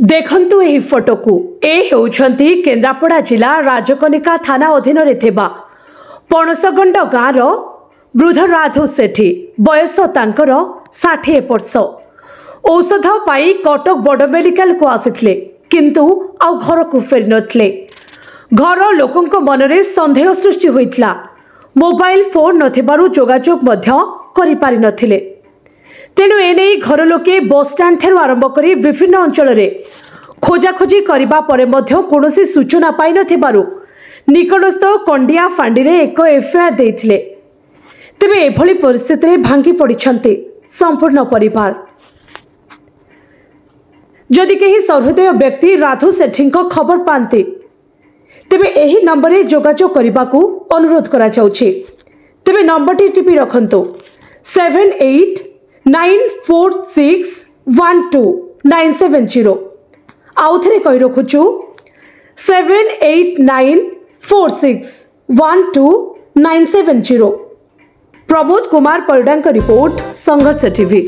देखंतु एही फोटो को ए हेउछंती केन्द्रापड़ा जिला राजकनिका थाना अधीन रे थिबा पणसगंड गाँव रो वृद्ध राधु सेठी बयस तांकर 60 वर्ष औषध पाई कटक बड़ मेडिकल को आसिथिले किंतु आउ घर को फेरि नथिले। घर लोकंक मनरे संदेह सृष्टि होइतला। मोबाइल फोन नथिबारु जोगाजोग मध्य करि पारि नथिले। तेणु एने घर लोके बस स्टैंड ठारू आरंभ करी विभिन्न अंचल खोजाखोजी करबा परे मध्य कोनोसी सूचना पाई नथिबारु निकटस्थ कंडिया फांडी रे एक एफआईआर देइथिले। तेबे एभली परिस्थिति रे भांगी पड़िछन्ते संपूर्ण परिवार। जदि केही सहृदय व्यक्ति राधु सेठीको खबर पाते तेबे एही नंबर रे जोगाजोग करबाकू अनुरोध करा जाउछि। तेबे नंबरटी टिपि रखंतु 7894612970। आउ थरे कहि रखुछु 7894612970। प्रमोद कुमार परिडांक रिपोर्ट संघर्ष टीवी।